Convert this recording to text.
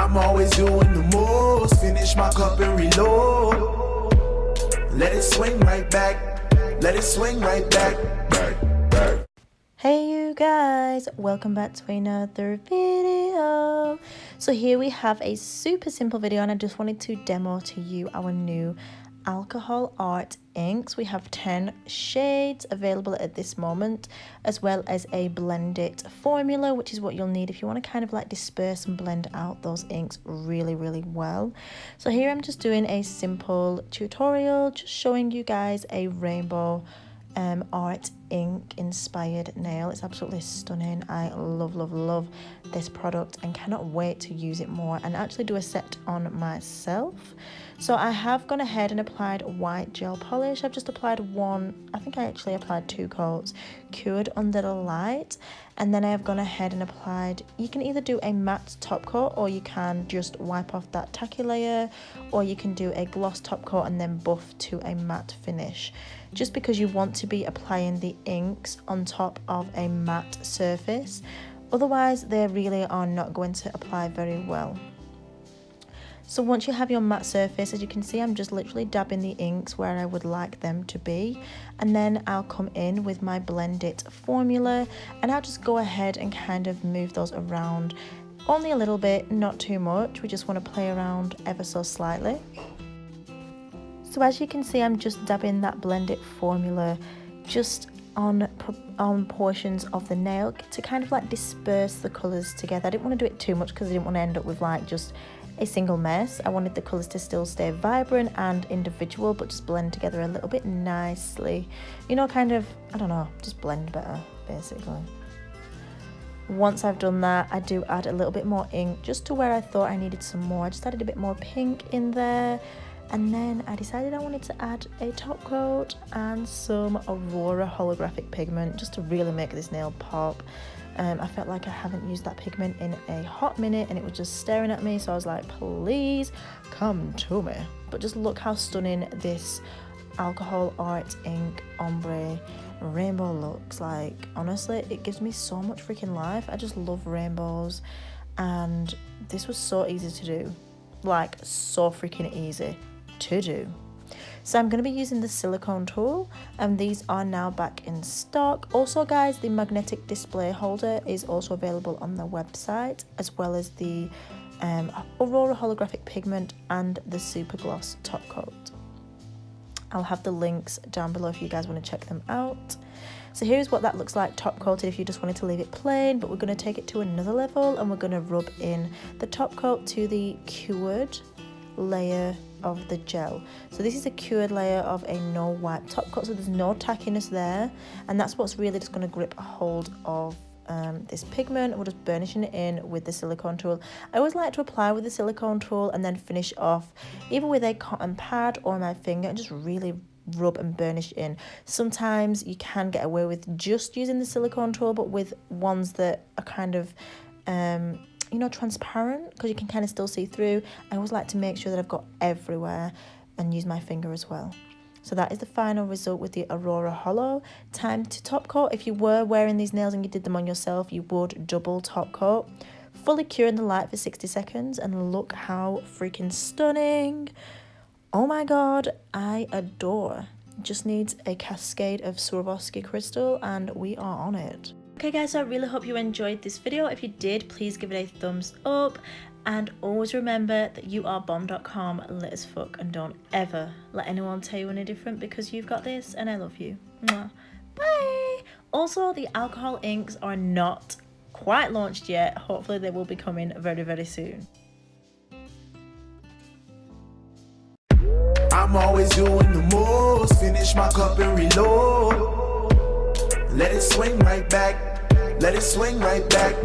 I'm always doing the most. Finish my cup and reload. Let it swing right back. Let it swing right back. Back. Hey you guys, welcome back to another video. So here we have a super simple video and I just wanted to demo to you our new alcohol art inks. We have 10 shades available at this moment, as well as a blend it formula, which is what you'll need if you want to kind of like disperse and blend out those inks really well. So here I'm just doing a simple tutorial, just showing you guys a rainbow art ink inspired nail. It's absolutely stunning. I love this product and cannot wait to use it more and actually do a set on myself. So I have gone ahead and applied white gel polish. I've just applied one, I think I actually applied 2 coats, cured under the light, and then I have gone ahead and applied, you can either do a matte top coat or you can just wipe off that tacky layer, or you can do a gloss top coat and then buff to a matte finish, just because you want to be applying the inks on top of a matte surface, otherwise they really are not going to apply very well. So once you have your matte surface, as you can see, I'm just literally dabbing the inks where I would like them to be, and then I'll come in with my blend it formula and I'll just go ahead and kind of move those around only a little bit, not too much. We just want to play around ever so slightly. So as you can see, I'm just dabbing that blend it formula just on portions of the nail to kind of like disperse the colours together. I didn't want to do it too much because I didn't want to end up with like just a single mess. I wanted the colours to still stay vibrant and individual, but just blend together a little bit nicely. You know, kind of, I don't know, just blend better, basically. Once I've done that, I do add a little bit more ink just to where I thought I needed some more. I just added a bit more pink in there. And then I decided I wanted to add a top coat and some Aurora holographic pigment just to really make this nail pop. I felt like I haven't used that pigment in a hot minute and it was just staring at me, so I was like, please come to me. But just look how stunning this alcohol art ink ombre rainbow looks. Like, honestly, it gives me so much freaking life. I just love rainbows and this was so easy to do, like so freaking easy to do. So I'm going to be using the silicone tool, and these are now back in stock. Also guys, the magnetic display holder is also available on the website, as well as the Aurora holographic pigment and the super gloss top coat. I'll have the links down below if you guys want to check them out. So here's what that looks like top coated if you just wanted to leave it plain, but we're going to take it to another level and we're going to rub in the top coat to the cured layer of the gel. So this is a cured layer of a no wipe top coat, so there's no tackiness there, and that's what's really just going to grip a hold of this pigment. We're just burnishing it in with the silicone tool. I always like to apply with the silicone tool and then finish off either with a cotton pad or my finger and just really rub and burnish in. Sometimes you can get away with just using the silicone tool, but with ones that are kind of you know, transparent, because you can kind of still see through, I always like to make sure that I've got everywhere and use my finger as well. So that is the final result with the Aurora Holo. Time to top coat. If you were wearing these nails and you did them on yourself, you would double top coat, fully cure in the light for 60 seconds, and look how freaking stunning. Oh my god, I adore. Just needs a cascade of Swarovski crystal and we are on it. Okay guys, so I really hope you enjoyed this video. If you did, please give it a thumbs up, and always remember that you are bomb.com, lit as fuck, and don't ever let anyone tell you any different, because you've got this and I love you. Mwah. Bye! Also, the alcohol inks are not quite launched yet. Hopefully they will be coming very soon. I'm always doing the most. Finish my cup and reload. Let it swing right back. Let it swing right back.